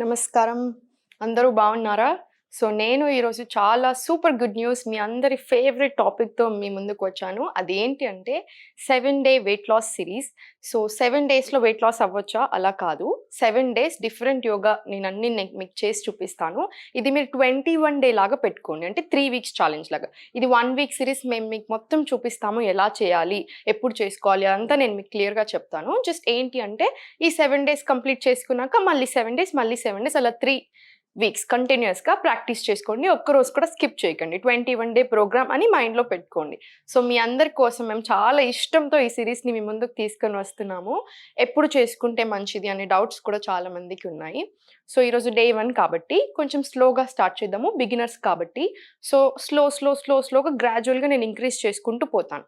నమస్కారం. అందరూ బాగున్నారా? నేను ఈరోజు చాలా సూపర్ గుడ్ న్యూస్ మీ అందరి ఫేవరెట్ టాపిక్‌తో మీ ముందుకొచ్చాను. అదేంటి అంటే 7 డే వెయిట్ లాస్ సిరీస్. 7 డేస్‌లో వెయిట్ లాస్ అవ్వొచ్చా? అలా కాదు. 7 డేస్ డిఫరెంట్ యోగా నేను మీకు చేసి చూపిస్తాను. ఇది మీరు 21 డే లాగా పెట్టుకోండి. అంటే 3 వీక్స్ ఛాలెంజ్ లాగా. ఇది 1 వీక్ సిరీస్ మేము మీకు మొత్తం చూపిస్తాము. ఎలా చేయాలి? ఎప్పుడు చేసుకోవాలి? అదంతా నేను మీకు క్లియర్‌గా చెప్తాను. జస్ట్ ఏంటి అంటే ఈ 7 డేస్ కంప్లీట్ చేసుకున్నాక మళ్ళీ 7 డేస్, మళ్ళీ 7 డేస్ అలా 3 వీక్స్ కంటిన్యూయస్‌గా ప్రాక్టీస్ చేసుకోండి. ఒక్కరోజు కూడా స్కిప్ చేయకండి. 21 డే ప్రోగ్రామ్ అని మైండ్‌లో పెట్టుకోండి. మీ అందరి కోసం మేము చాలా ఇష్టంతో ఈ సిరీస్‌ని మీ ముందుకు తీసుకొని వస్తున్నాము. ఎప్పుడు చేసుకుంటే మంచిది అనే డౌట్స్ కూడా చాలా మందికి ఉన్నాయి. ఈరోజు డే 1 కాబట్టి కొంచెం స్లోగా స్టార్ట్ చేద్దాము. బిగినర్స్ కాబట్టి. స్లోగా గ్రాడ్యువల్‌గా నేను ఇంక్రీజ్ చేసుకుంటూ పోతాను.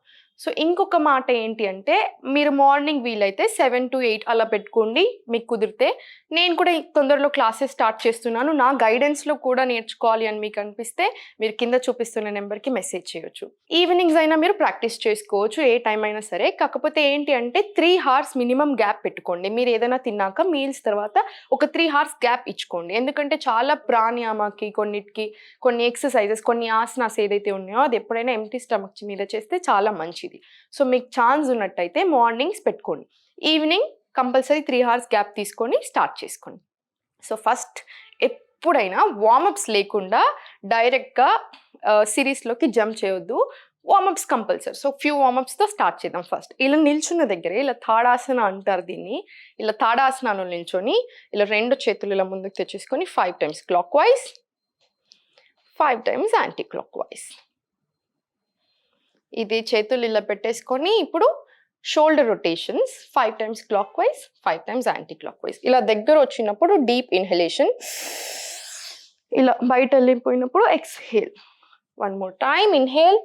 ఇంకొక మాట ఏంటి అంటే మీరు మార్నింగ్ వీలైతే 7-8 అలా పెట్టుకోండి మీకు కుదిరితే. నేను కూడా తొందరలో క్లాసెస్ స్టార్ట్ చేస్తున్నాను. నా గైడెన్స్‌లో కూడా నేర్చుకోవాలి అని మీకు అనిపిస్తే మీరు కింద చూపిస్తున్న నెంబర్‌కి మెసేజ్ చేయొచ్చు. ఈవినింగ్స్ అయినా మీరు ప్రాక్టీస్ చేసుకోవచ్చు. ఏ టైం అయినా సరే. కాకపోతే ఏంటి అంటే 3 హార్స్ మినిమమ్ గ్యాప్ పెట్టుకోండి. మీరు ఏదైనా తిన్నాక మీల్స్ తర్వాత ఒక 3 హార్స్ గ్యాప్ ఇచ్చుకోండి. ఎందుకంటే చాలా ప్రాణాయామకి కొన్ని ఎక్సర్‌సైజెస్, కొన్ని ఆసనాస్ ఏదైతే ఉన్నాయో అది ఎప్పుడైనా ఎంప్టీ స్టమక్ మీద చేస్తే చాలా మంచిది. మీకు ఛాన్స్ ఉన్నట్టయితే మార్నింగ్స్ పెట్టుకోండి. ఈవినింగ్ కంపల్సరీ 3 హార్స్ గ్యాప్ తీసుకొని స్టార్ట్ చేసుకోండి. ఫస్ట్ ఎప్పుడైనా వార్మప్స్ లేకుండా డైరెక్ట్‌గా సిరీస్‌లోకి జంప్ చేయొద్దు. Warm-ups compulsory. ఫ్యూ వార్మప్స్‌తో స్టార్ట్ చేద్దాం ఫస్ట్. ఇలా నిల్చున్న దగ్గరే ఇలా తాడాసన అంటారు దీన్ని. ఇలా తాడాసనాలో నిల్చొని ఇలా 2 చేతులు ఇలా ముందుకు తెచ్చేసుకొని 5 times clockwise, 5 times anticlockwise. ఇది చేతులు ఇలా పెట్టేసుకొని ఇప్పుడు shoulder rotations 5 times clockwise, 5 times anticlockwise. ఇలా దగ్గర వచ్చినప్పుడు డీప్ ఇన్హలేషన్, ఇలా బయట వెళ్ళిపోయినప్పుడు exhale. 1 more time inhale,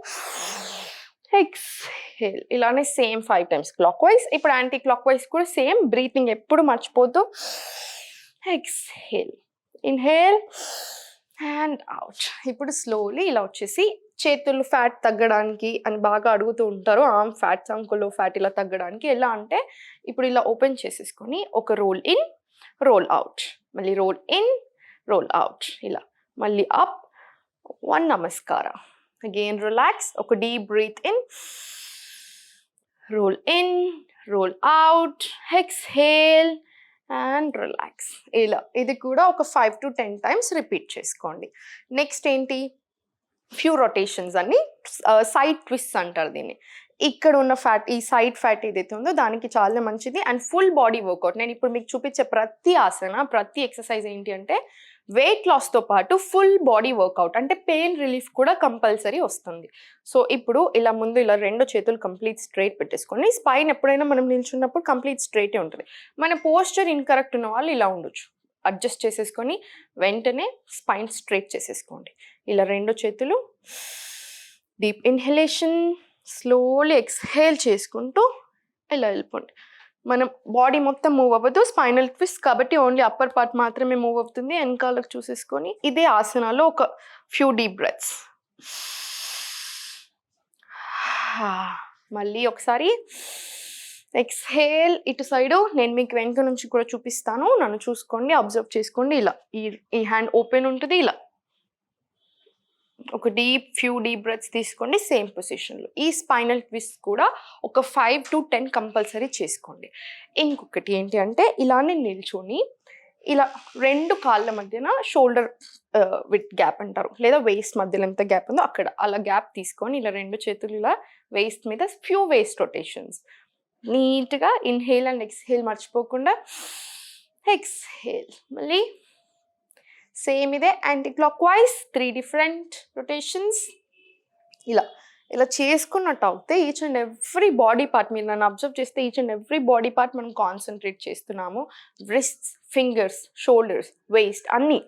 exhale. ఇలానే సేమ్ 5 టైమ్స్ క్లాక్ వైస్. ఇప్పుడు యాంటీ క్లాక్ వైస్ కూడా సేమ్ బ్రీతింగ్ ఎప్పుడు మర్చిపోతూ ఎక్స్హేల్, ఇన్హేల్ అండ్ అవుట్. ఇప్పుడు స్లోలీ ఇలా వచ్చేసి చేతులు ఫ్యాట్ తగ్గడానికి అని బాగా అడుగుతూ ఉంటారు. ఆర్మ్ ఫ్యాట్స్, అంకుల్లో ఫ్యాట్ ఇలా తగ్గడానికి ఎలా అంటే ఇప్పుడు ఇలా ఓపెన్ చేసేసుకొని ఒక రోల్ ఇన్, రోల్ అవుట్, మళ్ళీ రోల్ ఇన్, రోల్ అవుట్, ఇలా మళ్ళీ అప్, 1 నమస్కార, అగైన్ రిలాక్స్, ఒక deep breath in, roll in, roll out, exhale and relax. ఇలా ఇది కూడా ఒక 5 to 10 టైమ్స్ రిపీట్ చేసుకోండి. నెక్స్ట్ ఏంటి, ఫ్యూ రొటేషన్స్ అని సైడ్ ట్విస్ట్ అంటారు దీన్ని. ఇక్కడ ఉన్న ఫ్యాట్, ఈ సైడ్ ఫ్యాట్ ఏదైతే ఉందో దానికి చాలా మంచిది అండ్ ఫుల్ బాడీ వర్కౌట్. నేను ఇప్పుడు మీకు చూపించే ప్రతి ఆసన, ప్రతి ఎక్సర్సైజ్ ఏంటి అంటే వెయిట్ లాస్తో పాటు ఫుల్ బాడీ వర్కౌట్, అంటే పెయిన్ రిలీఫ్ కూడా కంపల్సరీ వస్తుంది. ఇప్పుడు ఇలా ముందు ఇలా 2 చేతులు కంప్లీట్ స్ట్రైట్ పెట్టేసుకోండి. స్పైన్ ఎప్పుడైనా మనం నిల్చున్నప్పుడు కంప్లీట్ స్ట్రైటే ఉంటుంది. మన పోస్చర్ ఇన్కరెక్ట్ ఉన్న వాళ్ళు ఇలా ఉండొచ్చు. అడ్జస్ట్ చేసేసుకొని వెంటనే స్పైన్ స్ట్రైట్ చేసేసుకోండి. ఇలా 2 చేతులు డీప్ ఇన్హలేషన్, స్లోలీ ఎక్స్హేల్ చేసుకుంటూ ఇలా వెళ్ళిపోండి. మనం బాడీ మొత్తం మూవ్ అవ్వదు, స్పైనల్ ట్విస్ట్ కాబట్టి ఓన్లీ అప్పర్ పార్ట్ మాత్రమే మూవ్ అవుతుంది. వెనకాలకు చూసేసుకొని ఇదే ఆసనాలో ఒక ఫ్యూ డీప్ బ్రెత్స్. మళ్ళీ ఒకసారి ఎక్స్హేల్. ఇటు సైడు నేను మీకు వెనక నుంచి కూడా చూపిస్తాను, నన్ను చూసుకోండి, అబ్జర్వ్ చేసుకోండి. ఇలా ఈ హ్యాండ్ ఓపెన్ ఉంటుంది. ఇలా ఒక ఫ్యూ డీప్ బ్రెత్స్ తీసుకోండి సేమ్ పొజిషన్లో. ఈ స్పైనల్ ట్విస్ట్ కూడా ఒక 5 to 10 కంపల్సరీ చేసుకోండి. ఇంకొకటి ఏంటి అంటే ఇలానే నిల్చొని ఇలా 2 కాళ్ళ మధ్యన షోల్డర్ విత్ గ్యాప్ అంటారు, లేదా వేస్ట్ మధ్యలో ఎంత గ్యాప్ ఉందో అక్కడ అలా గ్యాప్ తీసుకొని ఇలా 2 చేతులు ఇలా వేస్ట్ మీద ఫ్యూ వేస్ట్ రొటేషన్స్. నీట్గా ఇన్హేల్ అండ్ ఎక్స్హేల్ మర్చిపోకుండా. ఎక్స్హేల్, మళ్ళీ సేమ్ ఇదే anti clock wise 3 different rotations. ఇలా చేసుకున్నట్టు అవుతే each and every body part, మీరు నన్ను అబ్జర్వ్ చేస్తే each and every body part మనం కాన్సన్ట్రేట్ చేస్తున్నాము. రిస్ట్స్, ఫింగర్స్, షోల్డర్స్, వేస్ట్ అన్నీ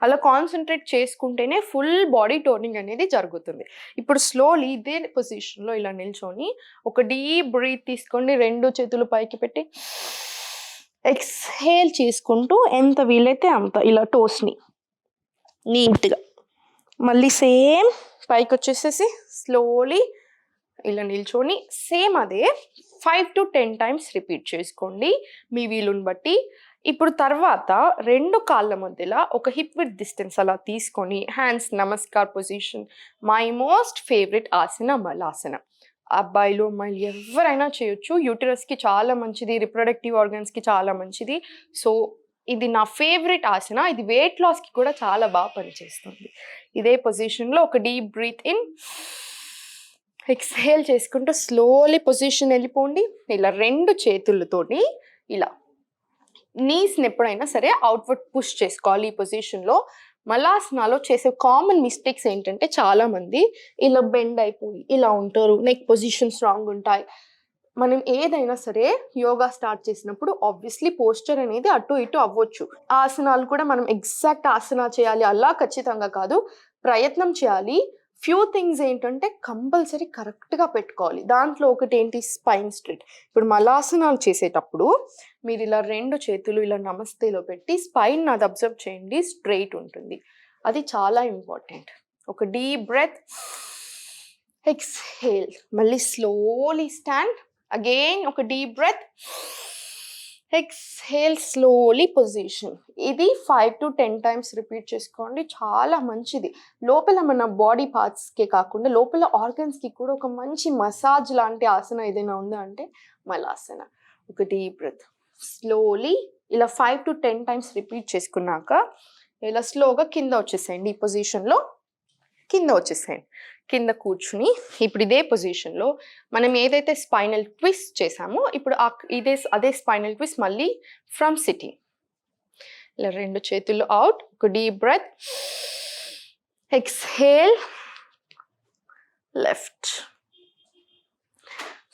అలా కాన్సన్ట్రేట్ చేసుకుంటేనే ఫుల్ బాడీ టోనింగ్ అనేది జరుగుతుంది. ఇప్పుడు స్లోలీ ఇదే పొజిషన్లో ఇలా నిల్చొని ఒక డీప్ బ్రీత్ తీసుకోండి. 2 చేతులు పైకి పెట్టి ఎక్స్హేల్ చేసుకుంటూ ఎంత వీలైతే అంత ఇలా టోస్ని నీట్గా మళ్ళీ సేమ్ పైకి వచ్చేసేసి స్లోలీ ఇలా నిల్చొని సేమ్ అదే 5 to 10 టైమ్స్ రిపీట్ చేసుకోండి మీ వీలుని బట్టి. ఇప్పుడు తర్వాత 2 కాళ్ళ మధ్యలో ఒక హిప్ విడ్త్ డిస్టెన్స్ అలా తీసుకొని hands namaskar position. My most favourite asana Malasana. అబ్బాయిలు, అమ్మాయిలు ఎవరైనా చేయొచ్చు. యూటరస్‌కి చాలా మంచిది. రిప్రొడక్టివ్ ఆర్గాన్స్‌కి చాలా మంచిది. సో, ఇది నా ఫేవరెట్ ఆసన. ఇది వెయిట్ లాస్‌కి కూడా చాలా బాగా పనిచేస్తుంది. ఇదే పొజిషన్‌లో ఒక డీప్ బ్రీత్ ఇన్, ఎక్స్‌హేల్ చేసుకుంటూ స్లోలీ పొజిషన్ వెళ్ళిపోండి. ఇలా 2 చేతులతోని ఇలా నీస్‌ని ఎప్పుడైనా సరే అవుట్‌వర్డ్ పుష్ చేసుకోవాలి ఈ పొజిషన్‌లో. మలాసనాలో చేసే కామన్ మిస్టేక్స్ ఏంటంటే చాలామంది ఇలా బెండ్ అయిపోయి ఇలా ఉంటారు. నెక్ పొజిషన్స్ రాంగ్ ఉంటాయి. మనం ఏదైనా సరే యోగా స్టార్ట్ చేసినప్పుడు ఆబ్వియస్లీ పోస్చర్ అనేది అటు ఇటు అవ్వచ్చు. ఆసనాలు కూడా మనం ఎగ్జాక్ట్ ఆసనా చేయాలి అలా ఖచ్చితంగా కాదు. ప్రయత్నం చేయాలి. ఫ్యూ థింగ్స్ ఏంటంటే కంపల్సరీ కరెక్ట్‌గా పెట్టుకోవాలి. దాంట్లో ఒకటి ఏంటి స్పైన్ స్ట్రెయిట్. ఇప్పుడు మలాసనాలు చేసేటప్పుడు మీరు ఇలా 2 చేతులు ఇలా నమస్తేలో పెట్టి స్పైన్ అది అబ్జర్వ్ చేయండి. స్ట్రెయిట్ ఉంటుంది. అది చాలా ఇంపార్టెంట్. ఒక డీప్ బ్రెత్, ఎక్స్‌హేల్, మళ్ళీ స్లోలీ స్టాండ్. అగైన్ ఒక deep breath, exhale, slowly position. ఇది 5 to 10 టైమ్స్ రిపీట్ చేసుకోండి. చాలా మంచిది. లోపల మన బాడీ పార్ట్స్‌కే కాకుండా లోపల ఆర్గన్స్‌కి కూడా ఒక మంచి మసాజ్ లాంటి ఆసన ఏదైనా ఉందా అంటే మలాసన. ఒక డీప్ బ్రెత్, స్లోలీ ఇలా 5 to 10 టైమ్స్ రిపీట్ చేసుకున్నాక ఇలా స్లోగా కింద వచ్చేసేయండి. ఈ పొజిషన్‌లో కింద వచ్చేసేయండి. కింద కూర్చుని ఇప్పుడు ఇదే పొజిషన్‌లో మనం ఏదైతే స్పైనల్ ట్విస్ట్ చేసామో ఇప్పుడు అదే స్పైనల్ ట్విస్ట్ మళ్ళీ ఫ్రమ్ సిట్టింగ్. ఇలా 2 చేతులు అవుట్, ఒక deep breath, exhale, left,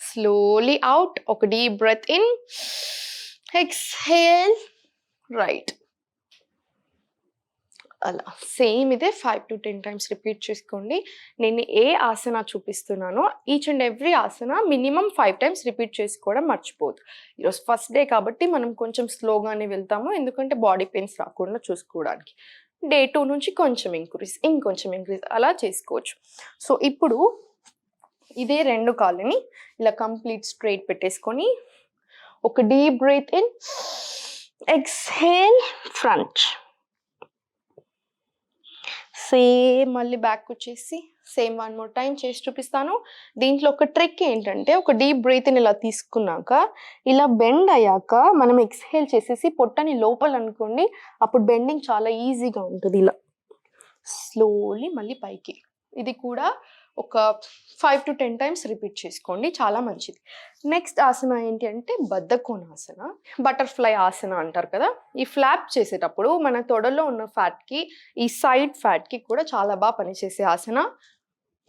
slowly out, ఒక deep breath in, exhale, right. అలా సేమ్ ఇదే 5 to 10 టైమ్స్ రిపీట్ చేసుకోండి. నేను ఏ ఆసన చూపిస్తున్నానో each and every asana minimum 5 times repeat చేసుకోవడం మర్చిపోదు. ఈరోజు ఫస్ట్ డే కాబట్టి మనం కొంచెం స్లోగానే వెళ్తాము. ఎందుకంటే బాడీ పెయిన్స్ రాకుండా చూసుకోవడానికి. డే 2 నుంచి కొంచెం ఇంకొంచెం ఇంక్రీజ్ అలా చేసుకోవచ్చు. సో ఇప్పుడు ఇదే 2 కాళ్ళని ఇలా కంప్లీట్ స్ట్రెయిట్ పెట్టేసుకొని ఒక deep breath in, exhale, front. Same మళ్ళీ బ్యాక్ వచ్చేసి సేమ్ 1 more టైం చేసి చూపిస్తాను. దీంట్లో ఒక ట్రిక్ ఏంటంటే ఒక డీప్ బ్రీత్ని ఇలా తీసుకున్నాక ఇలా బెండ్ అయ్యాక మనం ఎక్స్‌హేల్ చేసేసి పొట్టని లోపల అనుకోండి. అప్పుడు బెండింగ్ చాలా ఈజీగా ఉంటుంది. ఇలా స్లోలీ మళ్ళీ పైకి. ఇది కూడా ఒక 5 to 10 టైమ్స్ రిపీట్ చేసుకోండి. చాలా మంచిది. నెక్స్ట్ ఆసన ఏంటి అంటే బద్ధకోణాసన, బటర్ఫ్లై ఆసన అంటారు కదా. ఈ ఫ్లాప్ చేసేటప్పుడు మన తొడలో ఉన్న ఫ్యాట్కి ఈ సైడ్ ఫ్యాట్కి కూడా చాలా బాగా పనిచేసే ఆసన.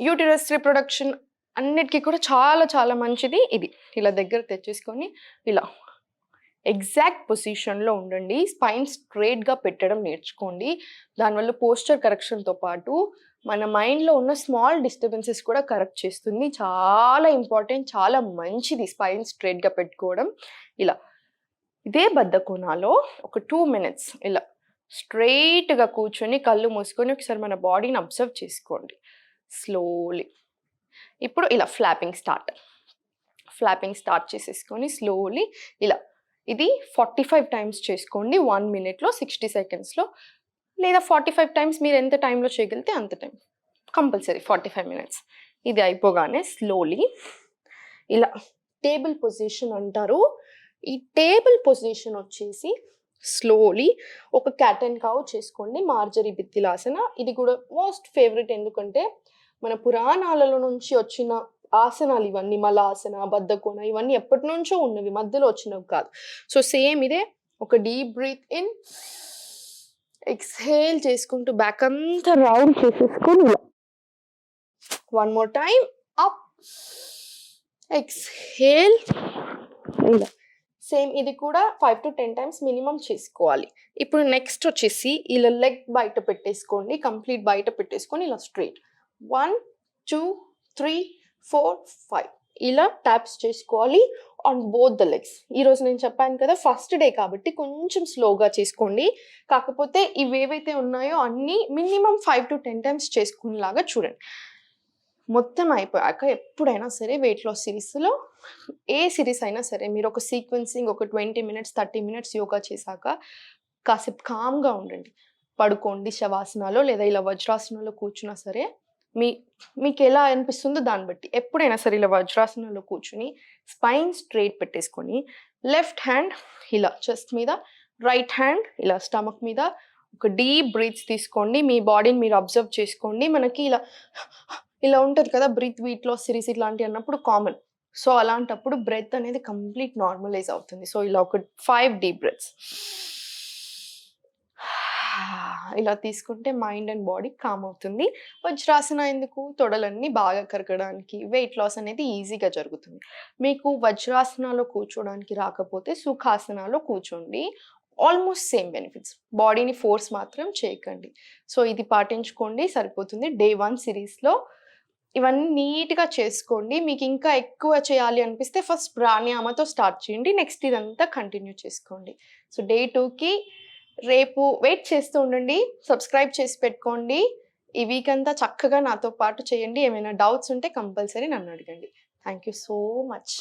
యూటరస్ రిప్రొడక్షన్ అన్నిటికీ కూడా చాలా చాలా మంచిది. ఇది ఇలా దగ్గర తెచ్చేసుకొని ఇలా ఎగ్జాక్ట్ పొజిషన్లో ఉండండి. స్పైన్ స్ట్రైట్గా పెట్టడం నేర్చుకోండి. దానివల్ల పోస్చర్ కరెక్షన్తో పాటు మన మైండ్లో ఉన్న స్మాల్ డిస్టర్బెన్సెస్ కూడా కరెక్ట్ చేస్తుంది. చాలా ఇంపార్టెంట్, చాలా మంచిది స్పైన్ స్ట్రైట్గా పెట్టుకోవడం. ఇలా ఇదే బద్ధకోణాలో ఒక 2 minutes ఇలా స్ట్రైట్గా కూర్చొని కళ్ళు మూసుకొని ఒకసారి మన బాడీని అబ్జర్వ్ చేసుకోండి స్లోలీ. ఇప్పుడు ఇలా ఫ్లాపింగ్ స్టార్ట్ చేసేసుకొని స్లోలీ ఇలా ఇది 45 టైమ్స్ చేసుకోండి. 1 minute 60 seconds లేదా 45 టైమ్స్ మీరు ఎంత టైంలో చేయగలిగితే అంత టైం. Compulsory 45 minutes. ఇది అయిపోగానే స్లోలీ ఇలా టేబుల్ పొజిషన్ అంటారు. ఈ టేబుల్ పొజిషన్ వచ్చేసి స్లోలీ ఒక క్యాట్ అండ్ కౌ చేసుకోండి. మార్జరీ బిత్తిలాసన. ఇది కూడా మోస్ట్ ఫేవరెట్. ఎందుకంటే మన పురాణాలలో నుంచి వచ్చిన ఆసనాలు ఇవన్నీ. మలాసన, బద్ధకోణ ఇవన్నీ ఎప్పటి నుంచో ఉన్నవి, మధ్యలో వచ్చినవి కాదు. సో సేమ్ ఇదే ఒక డీప్ బ్రీత్ ఇన్, ఎక్స్‌హేల్ చేసుకుంటూ బ్యాక్ అంతా రౌండ్ చేసేసుకొని ఇలా 1 more టైం అప్, ఎక్స్‌హేల్, ఇలా సేమ్ ఇది కూడా 5 to 10 టైమ్స్ మినిమం చేసుకోవాలి. ఇప్పుడు నెక్స్ట్ వచ్చేసి ఇలా లెగ్ బయట పెట్టేసుకోండి. కంప్లీట్ బయట పెట్టేసుకొని ఇలా స్ట్రైట్ 1 2 3 4 5 ఇలా ట్యాప్స్ చేసుకోవాలి ఆన్ బోత్ ద లెగ్స్. ఈరోజు నేను చెప్పాను కదా ఫస్ట్ డే కాబట్టి కొంచెం స్లోగా చేసుకోండి. కాకపోతే ఇవేవైతే ఉన్నాయో అన్నీ మినిమం 5 to 10 టైమ్స్ చేసుకునేలాగా చూడండి. మొత్తం అయిపోయాక ఎప్పుడైనా సరే వెయిట్ లాస్ సిరీస్‌లో ఏ సిరీస్ అయినా సరే మీరు ఒక సీక్వెన్సింగ్ ఒక 20 మినిట్స్, 30 మినిట్స్ యోగా చేశాక కాసేపు కామ్‌గా ఉండండి. పడుకోండి శవాసనాలో లేదా ఇలా వజ్రాసనంలో కూర్చున్నా సరే, మీ మీకెలా అనిపిస్తుందో దాన్ని బట్టి. ఎప్పుడైనా సరే ఇలా వజ్రాసనంలో కూర్చొని స్పైన్ స్ట్రెయిట్ పెట్టేసుకొని, లెఫ్ట్ హ్యాండ్ ఇలా చెస్ట్ మీద, రైట్ హ్యాండ్ ఇలా స్టమక్ మీద ఒక డీప్ బ్రీత్స్ తీసుకోండి. మీ బాడీని మీరు అబ్జర్వ్ చేసుకోండి. మనకి ఇలా ఉంటది కదా! బ్రీత్ వెయిట్ లాస్ సిరీస్ ఇట్లాంటివి అన్నప్పుడు కామన్. సో, అలాంటప్పుడు బ్రెత్ అనేది కంప్లీట్ నార్మలైజ్ అవుతుంది. సో, ఇలా ఒక 5 డీప్ బ్రెత్స్. ఇలా తీసుకుంటే మైండ్ అండ్ బాడీ కామ్ అవుతుంది. వజ్రాసన ఎందుకు? తొడలన్నీ బాగా కరగడానికి, వెయిట్ లాస్ అనేది ఈజీగా జరుగుతుంది. మీకు వజ్రాసనాలో కూర్చోడానికి రాకపోతే సుఖాసనాలో కూర్చోండి. Almost same benefits. బాడీని ఫోర్స్ మాత్రం చేయకండి. సో, ఇది పాటించుకోండి సరిపోతుంది. డే 1 సిరీస్‌లో ఇవన్నీ నీట్‌గా చేసుకోండి. మీకింకా ఎక్కువ చేయాలి అనిపిస్తే ఫస్ట్ ప్రాణాయామతో స్టార్ట్ చేయండి. నెక్స్ట్ ఇదంతా కంటిన్యూ చేసుకోండి. సో, డే 2కి రేపు వెయిట్ చేస్తూ ఉండండి. సబ్స్క్రైబ్ చేసి పెట్టుకోండి. ఈ వీక్ అంతా చక్కగా నాతో పాటు చేయండి. ఏమైనా డౌట్స్ ఉంటే కంపల్సరీ నన్నడగండి. Thank you so much.